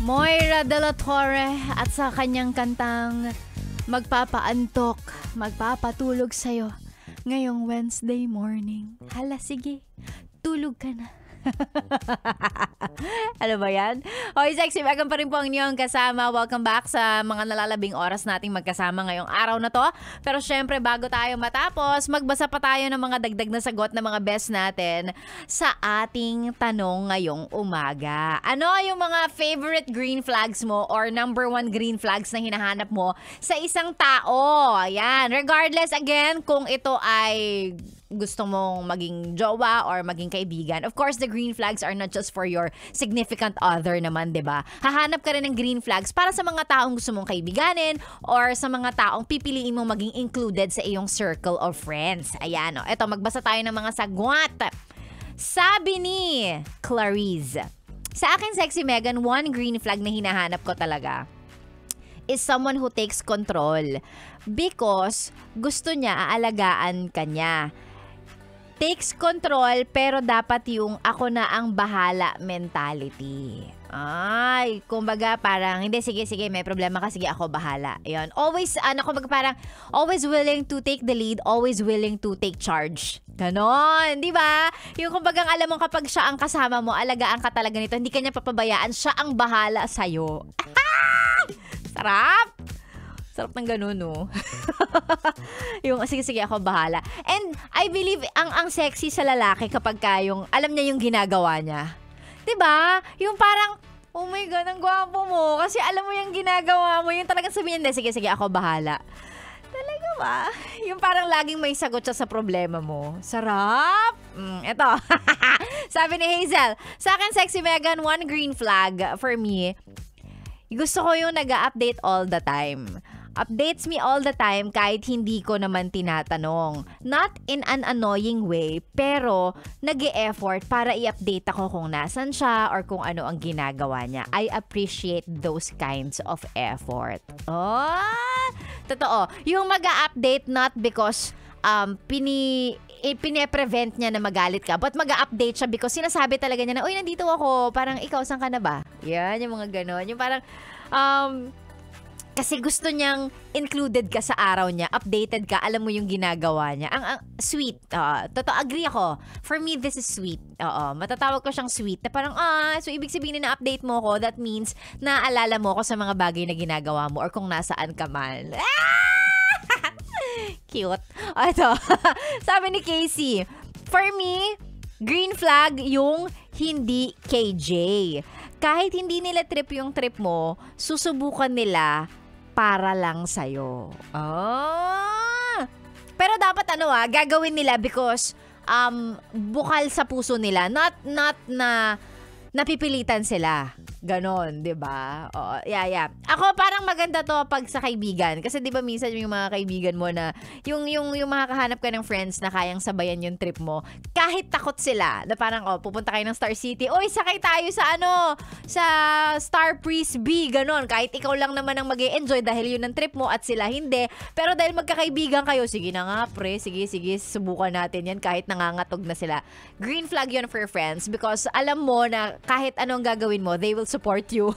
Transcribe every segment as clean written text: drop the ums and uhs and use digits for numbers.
Moira de la Torre at sa kanyang kantang magpapaantok, magpapatulog sa'yo ngayong Wednesday morning. Hala, sige, tulog ka na. Ano ba yan? Hoy, Sexy Megan pa rin po ang inyong kasama. Welcome back sa mga nalalabing oras nating magkasama ngayong araw na to. Pero syempre, bago tayo matapos, magbasa pa tayo ng mga dagdag na sagot ng mga best natin sa ating tanong ngayong umaga. Ano yung mga favorite green flags mo or number 1 green flags na hinahanap mo sa isang tao? Ayan, regardless again kung ito ay gusto mong maging jowa or maging kaibigan. Of course, the green flags are not just for your significant other naman, 'di ba? Hahanap ka rin ng green flags para sa mga taong gusto mong kaibiganin or sa mga taong pipiliin mong maging included sa iyong circle of friends. Ayan, oh. Eto, magbasa tayo ng mga sagwat. Sabi ni Clarice, sa akin, Sexy Megan, 1 green flag na hinahanap ko talaga is someone who takes control because gusto niya aalagaan ka niya. Takes control pero dapat yung ako na ang bahala mentality. Ay, kumbaga parang, hindi, sige, may problema ka, sige, ako bahala. Ayun. Always, kumbaga parang, always willing to take the lead, always willing to take charge. Ganon, di ba? Yung kumbagang alam mo kapag siya ang kasama mo, alagaan ka talaga nito, hindi ka niya papabayaan, siya ang bahala sa'yo. Sarap! Sarap ng ganun, no? Yung, sige, ako bahala. And I believe, ang sexy sa lalaki kapag yung, alam niya yung ginagawa niya. Diba? Yung parang, oh my God, ang gwapo mo. Kasi alam mo yung ginagawa mo. Yung talagang sabihin, sige, ako bahala. Talaga ba? Yung parang laging may sagot siya sa problema mo. Sarap! Eto. Sabi ni Hazel, sa akin, Sexy Megan, 1 green flag for me, gusto ko yung nag-update all the time. Updates me all the time kahit hindi ko naman tinatanong. Not in an annoying way, pero nag-e-effort para i-update ako kung nasan siya or kung ano ang ginagawa niya. I appreciate those kinds of effort. Oh, totoo. Yung mag-update not because pine-prevent niya na magalit ka, but mag-update siya because sinasabi talaga niya na, uy, nandito ako, parang ikaw, saan ka na ba? Yan, yung mga ganon. Yung parang, kasi gusto niyang included ka sa araw niya, updated ka, alam mo yung ginagawa niya. Ang sweet. Totoo, agree ako. For me, this is sweet. Matatawag ko siyang sweet. Na parang, so ibig sabihin na update mo ko, that means naaalala mo ko sa mga bagay na ginagawa mo or kung nasaan ka man. Cute. Ito. Sabi ni Casey, for me, green flag yung hindi KJ. Kahit hindi nila trip yung trip mo, susubukan nila para lang sa'yo. Pero dapat gagawin nila because bukal sa puso nila. Not na napipilitan sila. Ganon, 'di ba? Yeah. Ako parang maganda to pag sa kaibigan kasi 'di ba minsan yung mga kaibigan mo na yung makakahanap ka ng friends na kayang sabayan yung trip mo. Kahit takot sila na parang pupunta kayo ng Star City. Oy, sakay tayo sa sa Star Breeze B, ganon. Kahit ikaw lang naman ang mag-e-enjoy dahil yun ang trip mo at sila hindi. Pero dahil magkakaibigan kayo, sige na nga, pre, sige, subukan natin yan kahit nangangatog na sila. Green flag yun for friends because alam mo na kahit anong gagawin mo, they will support you.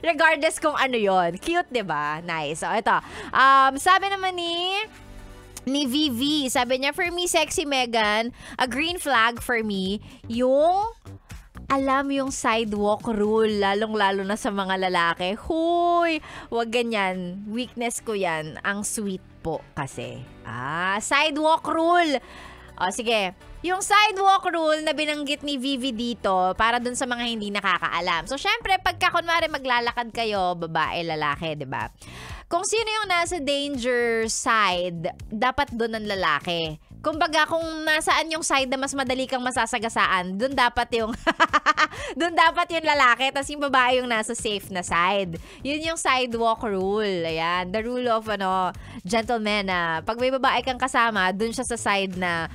Regardless kung ano yon. Cute, diba? Nice. So, ito. Sabi naman ni Vivi, sabi niya, for me, Sexy Megan, a green flag for me, yung alam yung sidewalk rule, lalong-lalo na sa mga lalaki. Huy! Wag ganyan. Weakness ko yan. Ang sweet po kasi. Sidewalk rule. Sige. Yung sidewalk rule na binanggit ni Vivi dito para dun sa mga hindi nakakaalam. So, syempre, pagka kunwari maglalakad kayo, babae, lalaki, 'di ba? Kung sino yung nasa danger side, dapat dun ang lalaki. Kumbaga, kung nasaan yung side na mas madali kang masasagasaan, dun dapat yung dun dapat yung lalaki, tas yung babae yung nasa safe na side. Yun yung sidewalk rule. Ayan, the rule of gentleman na pag may babae kang kasama, dun siya sa side na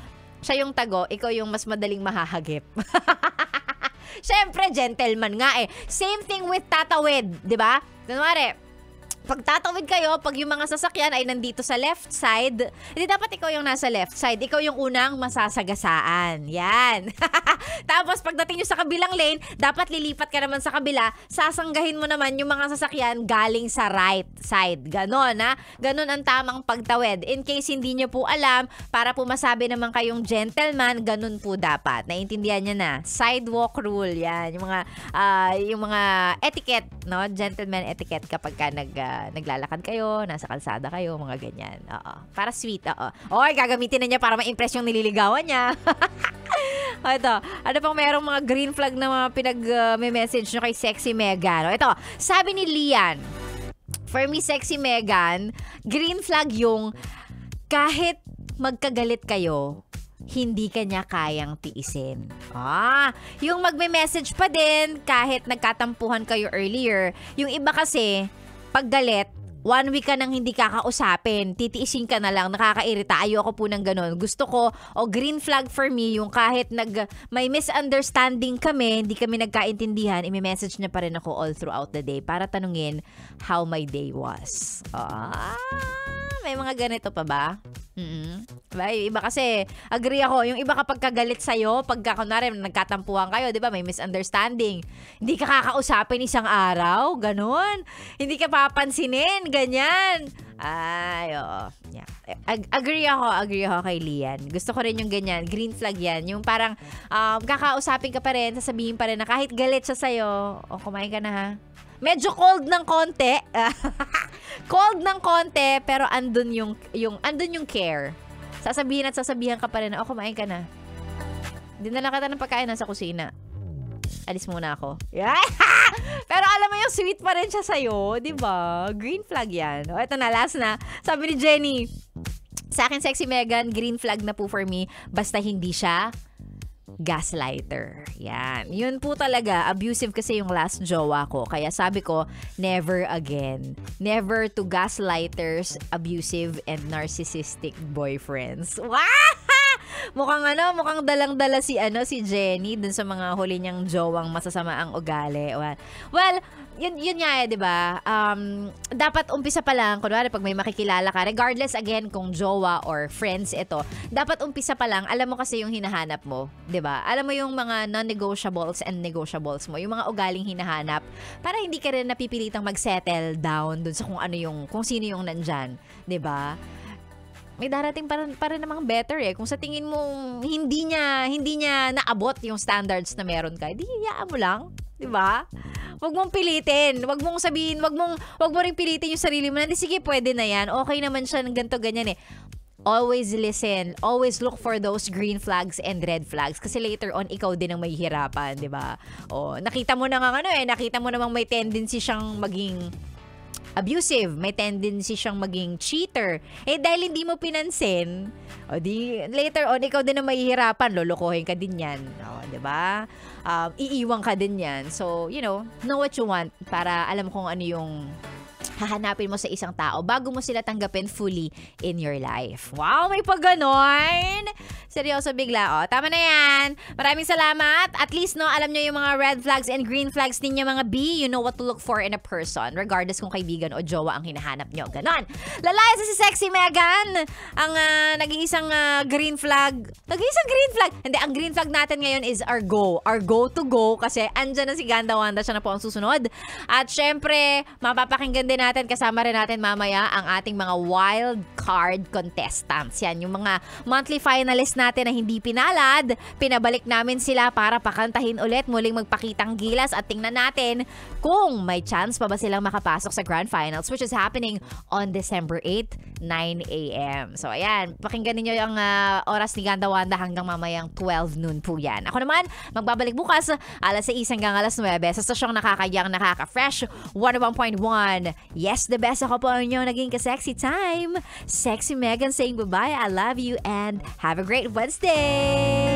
siya yung tago, ikaw yung mas madaling mahahagip. Siyempre, gentleman nga eh. Same thing with tatawid, di ba? Kunwari, Pag tatawid kayo, pag yung mga sasakyan ay nandito sa left side, hindi dapat ikaw yung nasa left side. Ikaw yung unang masasagasaan. Yan. Tapos pagdating nyo sa kabilang lane, dapat lilipat ka naman sa kabila. Sasanggahin mo naman yung mga sasakyan galing sa right side. Ganon, ha? Ganon ang tamang pagtawid. In case hindi nyo po alam, para po masabi naman kayong gentleman, ganon po dapat. Naiintindihan nyo na. Sidewalk rule. Yan. Yung mga etiquette, no? Gentleman etiquette kapag ka naglalakad kayo, nasa kalsada kayo, mga ganyan. Oo. Para sweet, oo. Oy, gagamitin na niya para ma-impress yung nililigawan niya. Ito, ano pang merong mga green flag na mga pinag-message nyo kay Sexy Megan? Ito, sabi ni Lian, for me, Sexy Megan, green flag yung kahit magkagalit kayo, hindi ka niya kayang tiisin. Yung magme-message pa din kahit nagkatampuhan kayo earlier. Yung iba kasi, pag galit, 1 week ka nang hindi kakausapin, titiisin ka na lang, nakakairita. Ayoko po ng ganun. Gusto ko, green flag for me, yung kahit may misunderstanding kami, hindi kami nagkaintindihan, i-message niya pa rin ako all throughout the day para tanungin how my day was. May mga ganito pa ba? Diba? Yung iba kasi, agree ako, yung iba kapag kagalit sa'yo, pagka kunwari nagkatampuhan kayo, di ba, may misunderstanding. Hindi ka kakausapin isang araw, ganun. Hindi ka papansinin, ganyan. Ay, oo. Yeah. Agree ako kay Lian. Gusto ko rin yung ganyan, green flag yan. Yung parang, kakausapin ka pa rin, sasabihin pa rin na kahit galit siya sa'yo, kumain ka na ha. Medyo cold ng konti. Cold ng konti, pero andun yung care. Sasabihin ka pa rin na, kumain ka na. Dinala kita ng pagkain nasa kusina. Alis muna ako. Yeah. Pero alam mo yung sweet pa rin siya sa'yo, di ba? Green flag yan. Ito na, last na. Sabi ni Jenny, sa akin, Sexy Megan, green flag na po for me, basta hindi siya gaslighter. Yan. Yun po talaga. Abusive kasi yung last jowa ko. Kaya sabi ko, never again. Never to gaslighters, abusive, and narcissistic boyfriends. Wow! Mukhang dalang-dala si Jenny dun sa mga huli niyang jowang masasama ang ugali. Well, yun nga 'di ba? Dapat umpisa pa lang, kunwari pag may makikilala ka, regardless again kung jowa or friends ito, dapat umpisa pa lang, alam mo kasi yung hinahanap mo, 'di ba? Alam mo yung mga non-negotiables and negotiables mo, yung mga ugaling hinahanap para hindi ka rin napipilitang mag-settle down dun sa kung sino yung nandyan, 'di ba? May darating pa rin namang better eh. Kung sa tingin mo hindi niya naabot yung standards na meron ka, di hayaan mo lang, 'di ba? Huwag mong pilitin. Huwag mong sabihin, wag mo ring pilitin yung sarili mo na, sige, pwede na yan. Okay naman siya ng ganito, ganyan eh. Always listen. Always look for those green flags and red flags. Kasi later on, ikaw din ang mahihirapan, di ba? Nakita mo na nga nakita mo namang may tendency siyang maging abusive, may tendency siyang maging cheater. Dahil hindi mo pinansin, later on, ikaw din ang mahihirapan, lolokohin ka din yan. Diba? Iiwan ka din yan. So, know what you want para alam kung ano yung hahanapin mo sa isang tao bago mo sila tanggapin fully in your life. Wow, may pag-ganon! Seryoso bigla, tama na yan. Maraming salamat. At least, alam nyo yung mga red flags and green flags ninyo, mga B. You know what to look for in a person, regardless kung kaibigan o jowa ang hinahanap nyo. Ganon. Lalaya si Sexy Megan. Ang nag-iisang green flag. Nag-iisang green flag. Hindi, ang green flag natin ngayon is our go. Our go to go. Kasi andyan na si Ganda Wanda. Siya na po ang susunod. At syempre, mapapakinggan din natin, kasama rin natin mamaya ang ating mga wild card contestants. Yan, yung mga monthly finalists natin na hindi pinalad, pinabalik namin sila para pakantahin ulit, muling magpakitang gilas at tingnan natin kung may chance pa ba silang makapasok sa Grand Finals, which is happening on December 8, 9 a.m. So ayan, pakinggan niyo yung oras ni Ganda Wanda hanggang mamayang 12 noon po yan. Ako naman, magbabalik bukas alas 6 hanggang alas 9 sa stasyong nakakayang nakaka-fresh 101.1. Yes, the best. Ako po inyo naging ka-sexy time. Sexy Megan saying bye-bye. I love you and have a great Wednesday.